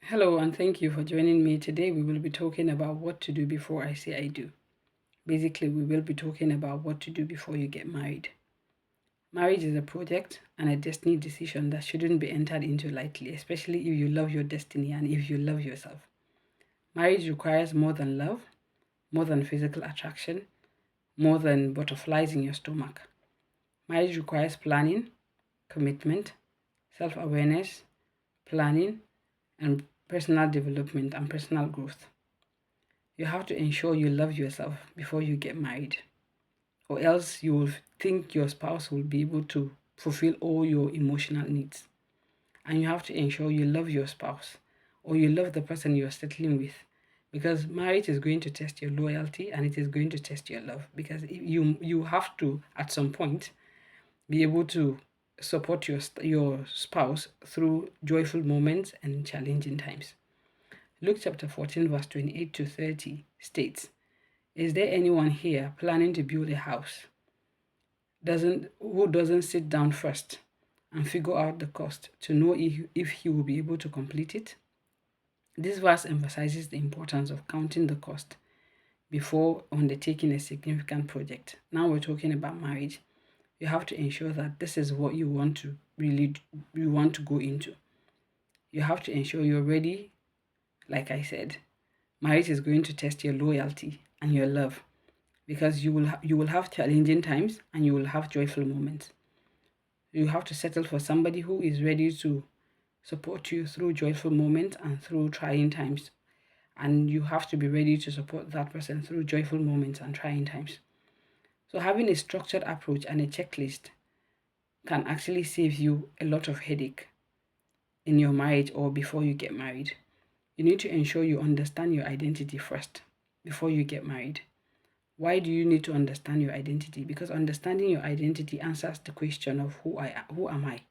Hello, and thank you for joining me. Today, we will be talking about what to do before I say I do. Basically, we will be talking about what to do before you get married. Marriage is a project and a destiny decision that shouldn't be entered into lightly, especially if you love your destiny and if you love yourself. Marriage requires more than love, more than physical attraction, more than butterflies in your stomach. Marriage requires planning, commitment, self awareness, planning, and personal development and personal growth. You have to ensure you love yourself before you get married, or else you will think your spouse will be able to fulfill all your emotional needs. And you have to ensure you love your spouse or you love the person you're settling with, because marriage is going to test your loyalty and it is going to test your love, because you have to at some point be able to support your spouse through joyful moments and challenging times. Luke chapter 14 verse 28 to 30 states, is there anyone here planning to build a house doesn't sit down first and figure out the cost to know if he will be able to complete it? This verse emphasizes the importance of counting the cost before undertaking a significant project. Now we're talking about marriage. You have to ensure that this is what you want to go into. You have to ensure you're ready. Like I said, marriage is going to test your loyalty and your love, because you will have challenging times and you will have joyful moments. You have to settle for somebody who is ready to support you through joyful moments and through trying times, and you have to be ready to support that person through joyful moments and trying times. So having a structured approach and a checklist can actually save you a lot of headache in your marriage or before you get married. You need to ensure you understand your identity first before you get married. Why do you need to understand your identity? Because understanding your identity answers the question of who am I?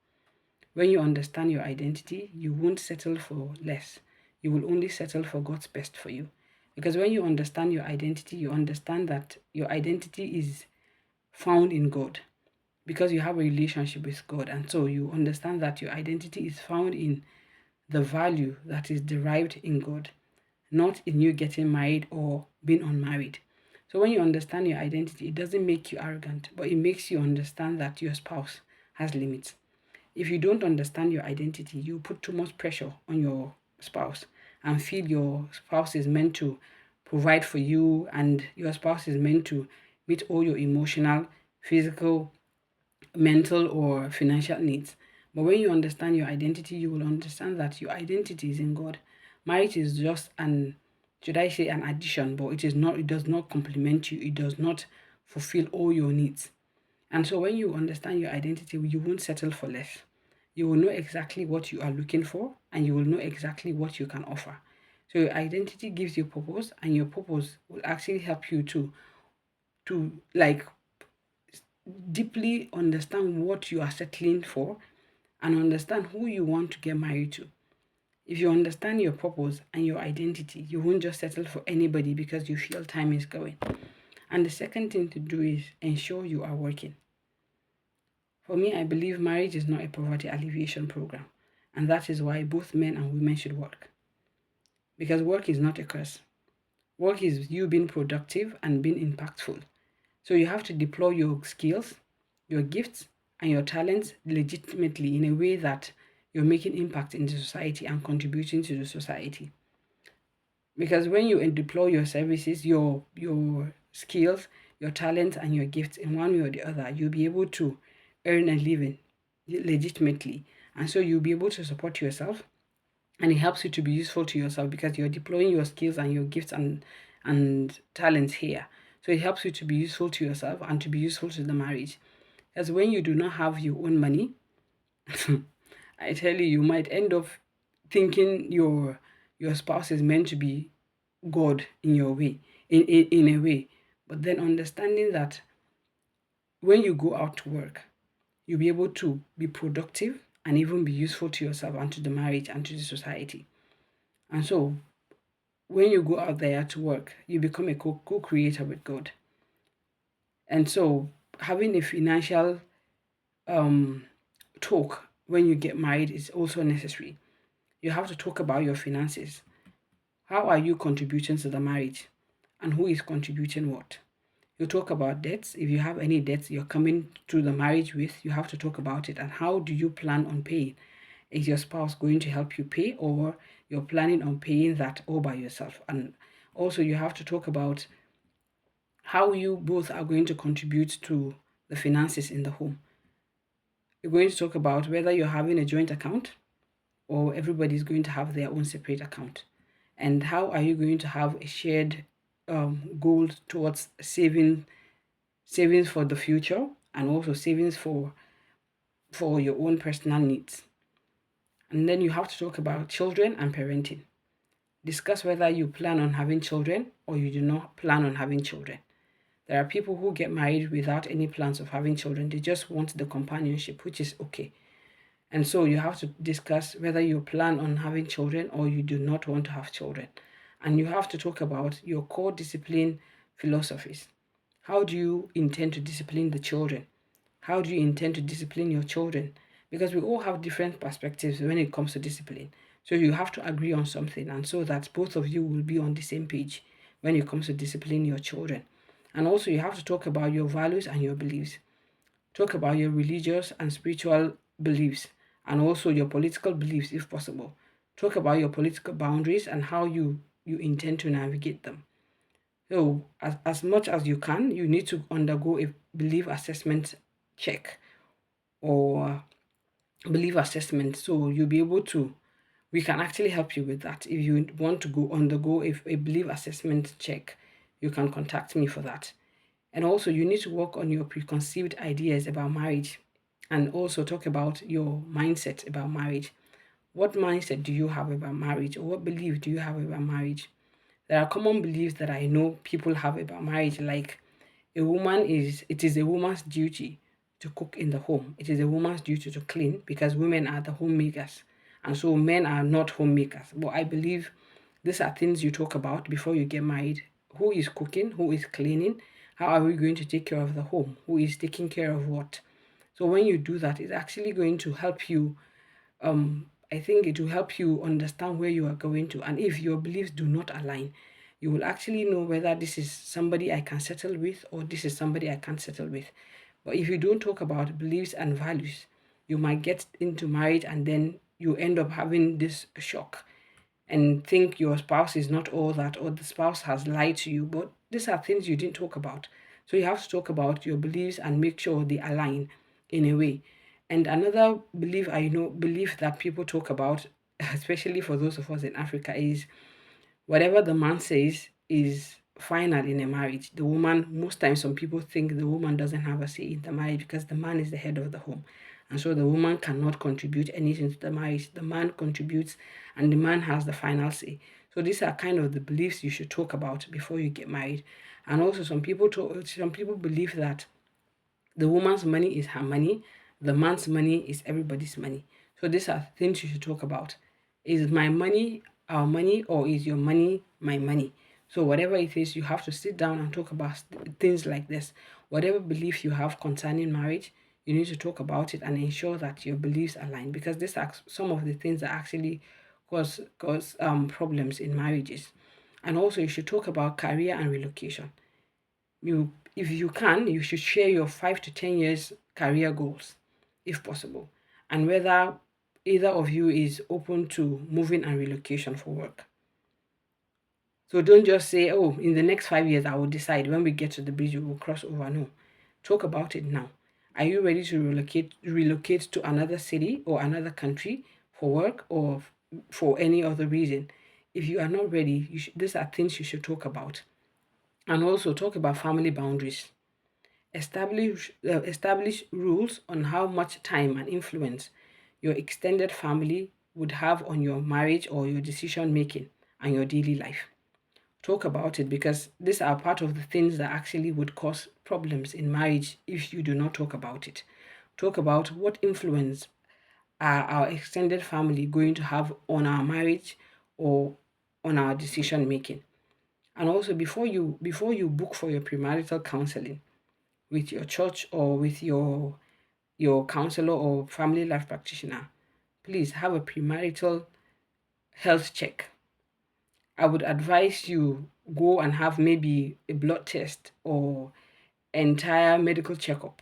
When you understand your identity, you won't settle for less. You will only settle for God's best for you. Because when you understand your identity, you understand that your identity is found in God, because you have a relationship with God. And so you understand that your identity is found in the value that is derived in God, not in you getting married or being unmarried. So when you understand your identity, it doesn't make you arrogant, but it makes you understand that your spouse has limits. If you don't understand your identity, you put too much pressure on your spouse and feel your spouse is meant to provide for you and your spouse is meant to meet all your emotional, physical, mental, or financial needs. But when you understand your identity, you will understand that your identity is in God. Marriage is just should I say, an addition, but it does not complement you, it does not fulfill all your needs. And so when you understand your identity, you won't settle for less. You will know exactly what you are looking for and you will know exactly what you can offer. So your identity gives you purpose, and your purpose will actually help you to like deeply understand what you are settling for and understand who you want to get married to. If you understand your purpose and your identity, you won't just settle for anybody because you feel time is going. And the second thing to do is ensure you are working. For me, I believe marriage is not a poverty alleviation program, and that is why both men and women should work. Because work is not a curse. Work is you being productive and being impactful. So you have to deploy your skills, your gifts, and your talents legitimately in a way that you're making impact in the society and contributing to the society. Because when you deploy your services, your skills, your talents, and your gifts in one way or the other, you'll be able to earn a living legitimately. And so you'll be able to support yourself, and it helps you to be useful to yourself because you're deploying your skills and your gifts and talents here. So it helps you to be useful to yourself and to be useful to the marriage. As when you do not have your own money, I tell you, you might end up thinking your spouse is meant to be God in your way, in a way. But then understanding that when you go out to work, you'll be able to be productive and even be useful to yourself and to the marriage and to the society. And so when you go out there to work, you become a co-creator with God. And so having a financial um talk when you get married is also necessary. You have to talk about your finances. How are you contributing to the marriage? And who is contributing what? You talk about debts. If you have any debts you're coming to the marriage with, you have to talk about it. And how do you plan on paying? Is your spouse going to help you pay, or you're planning on paying that all by yourself? And also, you have to talk about how you both are going to contribute to the finances in the home. You're going to talk about whether you're having a joint account or everybody's going to have their own separate account. And how are you going to have a shared goal towards savings for the future, and also savings for your own personal needs. And then you have to talk about children and parenting. Discuss whether you plan on having children or you do not plan on having children. There are people who get married without any plans of having children. They just want the companionship, which is okay. And so you have to discuss whether you plan on having children or you do not want to have children. And you have to talk about your core discipline philosophies. How do you intend to discipline the children? How do you intend to discipline your children? Because we all have different perspectives when it comes to discipline. So you have to agree on something, and so that both of you will be on the same page when it comes to disciplining your children. And also, you have to talk about your values and your beliefs. Talk about your religious and spiritual beliefs, and also your political beliefs if possible. Talk about your political boundaries and how you intend to navigate them. So, as much as you can, you need to undergo a belief assessment check or belief assessment. So, you'll be able to, we can actually help you with that. If you want to go undergo a belief assessment check, you can contact me for that. And also, you need to work on your preconceived ideas about marriage, and also talk about your mindset about marriage. What mindset do you have about marriage, or what belief do you have about marriage? There are common beliefs that I know people have about marriage, like it is a woman's duty to cook in the home. It is a woman's duty to clean because women are the homemakers. And so men are not homemakers. But I believe these are things you talk about before you get married. Who is cooking? Who is cleaning? How are we going to take care of the home? Who is taking care of what? So when you do that, it's actually going to help you. I think it will help you understand where you are going to. And if your beliefs do not align, you will actually know whether this is somebody I can settle with or this is somebody I can't settle with. But if you don't talk about beliefs and values, you might get into marriage and then you end up having this shock and think your spouse is not all that, or the spouse has lied to you. But these are things you didn't talk about. So you have to talk about your beliefs and make sure they align in a way. And another belief that people talk about, especially for those of us in Africa, is whatever the man says is final in a marriage. The woman, most times, some people think the woman doesn't have a say in the marriage because the man is the head of the home. And so the woman cannot contribute anything to the marriage. The man contributes and the man has the final say. So these are kind of the beliefs you should talk about before you get married. And also some people believe that the woman's money is her money, the man's money is everybody's money. So these are things you should talk about. Is my money our money, or is your money my money? So whatever it is, you have to sit down and talk about things like this. Whatever belief you have concerning marriage, you need to talk about it and ensure that your beliefs align, because these are some of the things that actually cause problems in marriages. And also, you should talk about career and relocation. You If you can, you should share your 5 to 10 years career goals if possible, and whether either of you is open to moving and relocation for work. So don't just say, oh, in the next 5 years I will decide, when we get to the bridge we will cross over. No, talk about it now. Are you ready to relocate to another city or another country for work, or for any other reason? If you are not ready, these are things you should talk about. And also talk about family boundaries. Establish rules on how much time and influence your extended family would have on your marriage or your decision making and your daily life. Talk about it, because these are part of the things that actually would cause problems in marriage if you do not talk about it. Talk about what influence are our extended family going to have on our marriage or on our decision making. And also, before you book for your premarital counseling with your church or with your counselor or family life practitioner, please have a premarital health check. I would advise you go and have maybe a blood test or entire medical checkup.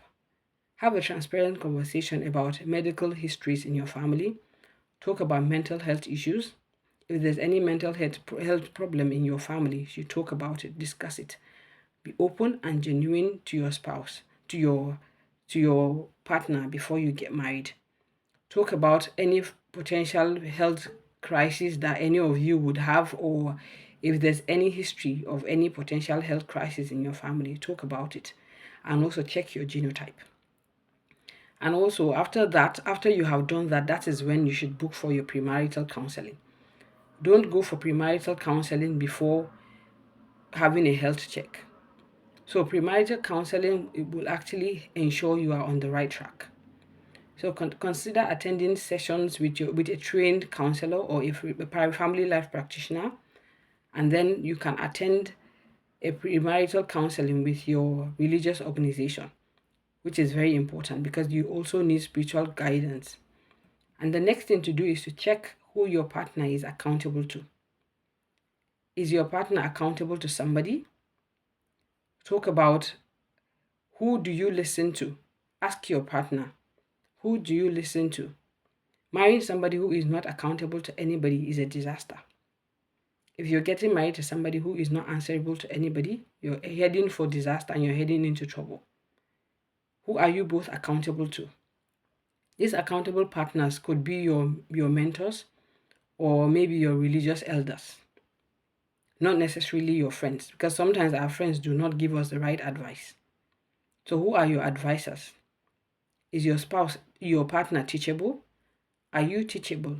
Have a transparent conversation about medical histories in your family. Talk about mental health issues. If there's any mental health problem in your family, you should talk about it, discuss it. Be open and genuine to your spouse, to your partner before you get married. Talk about any potential health crisis that any of you would have, or if there's any history of any potential health crisis in your family, talk about it. And also check your genotype. And also after that, after you have done that, that is when you should book for your premarital counseling. Don't go for premarital counseling before having a health check. So premarital counseling, it will actually ensure you are on the right track. So consider attending sessions with a trained counselor or a family life practitioner, and then you can attend a premarital counseling with your religious organization, which is very important because you also need spiritual guidance. And the next thing to do is to check who your partner is accountable to. Is your partner accountable to somebody? Talk about who do you listen to? Ask your partner, who do you listen to? Marrying somebody who is not accountable to anybody is a disaster. If you're getting married to somebody who is not answerable to anybody, you're heading for disaster and you're heading into trouble. Who are you both accountable to? These accountable partners could be your mentors or maybe your religious elders, not necessarily your friends, because sometimes our friends do not give us the right advice. So, who are your advisors? Is your spouse, your partner teachable? Are you teachable?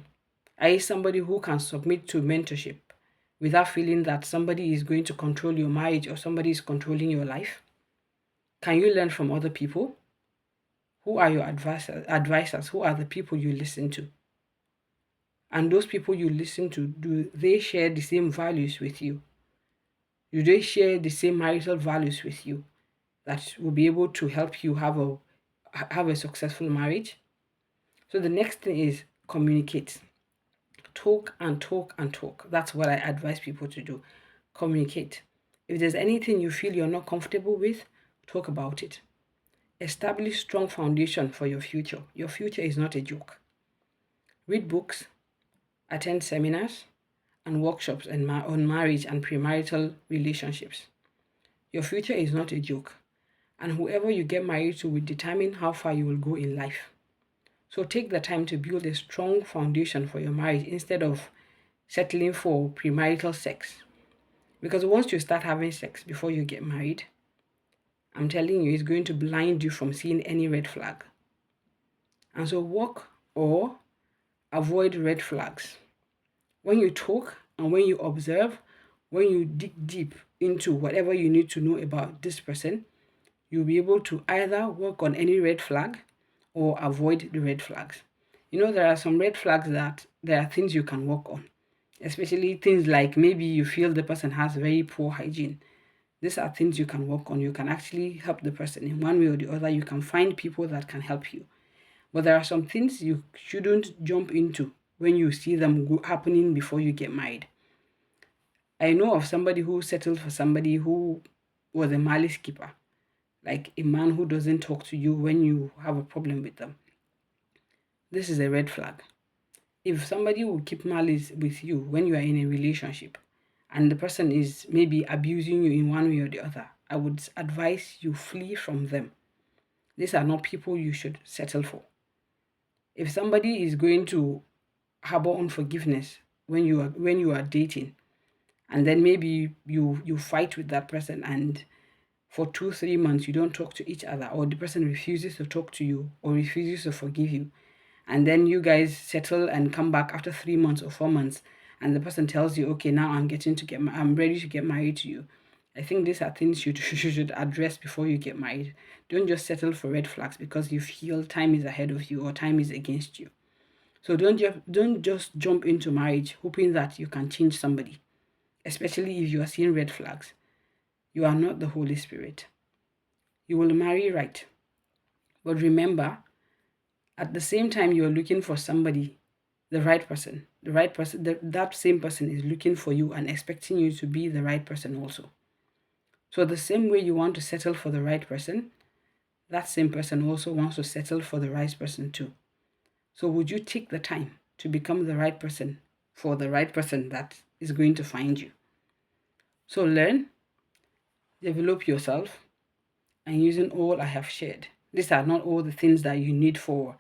Are you somebody who can submit to mentorship without feeling that somebody is going to control your marriage or somebody is controlling your life? Can you learn from other people? Who are your advisors? Who are the people you listen to? And those people you listen to, do they share the same values with you? Do they share the same marital values with you that will be able to help you have a successful marriage? So the next thing is communicate. Talk and talk and talk. That's what I advise people to do. Communicate. If there's anything you feel you're not comfortable with, talk about it. Establish strong foundation for your future. Your future is not a joke. Read books, attend seminars and workshops on marriage and premarital relationships. Your future is not a joke, and whoever you get married to will determine how far you will go in life. So take the time to build a strong foundation for your marriage instead of settling for premarital sex. Because once you start having sex before you get married, I'm telling you, it's going to blind you from seeing any red flag. And so walk or avoid red flags. When you talk and when you observe, when you dig deep into whatever you need to know about this person, you'll be able to either work on any red flag or avoid the red flags. There are some red flags that there are things you can work on, especially things like maybe you feel the person has very poor hygiene. These are things you can work on. You can actually help the person in one way or the other. You can find people that can help you. But there are some things you shouldn't jump into when you see them happening before you get married. I know of somebody who settled for somebody who was a malice keeper, like a man who doesn't talk to you when you have a problem with them. This is a red flag. If somebody will keep malice with you when you are in a relationship and the person is maybe abusing you in one way or the other, I would advise you flee from them. These are not people you should settle for. If somebody is going to harbor unforgiveness when you are dating, and then maybe you fight with that person and for 2-3 months you don't talk to each other, or the person refuses to talk to you or refuses to forgive you, and then you guys settle and come back after 3 months or 4 months, and the person tells you, okay, now I'm ready to get married to you. I think these are things you should address before you get married. Don't just settle for red flags because you feel time is ahead of you or time is against you. So don't just jump into marriage hoping that you can change somebody, especially if you are seeing red flags. You are not the Holy Spirit. You will marry right. But remember, at the same time you're looking for somebody, the right person. The right person, that same person is looking for you and expecting you to be the right person also. So the same way you want to settle for the right person, that same person also wants to settle for the right person too. So would you take the time to become the right person for the right person that is going to find you? So learn, develop yourself, and using all I have shared. These are not all the things that you need for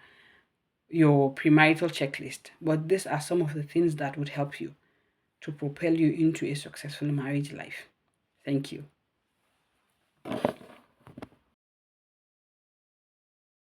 your premarital checklist, but these are some of the things that would help you to propel you into a successful marriage life. Thank you.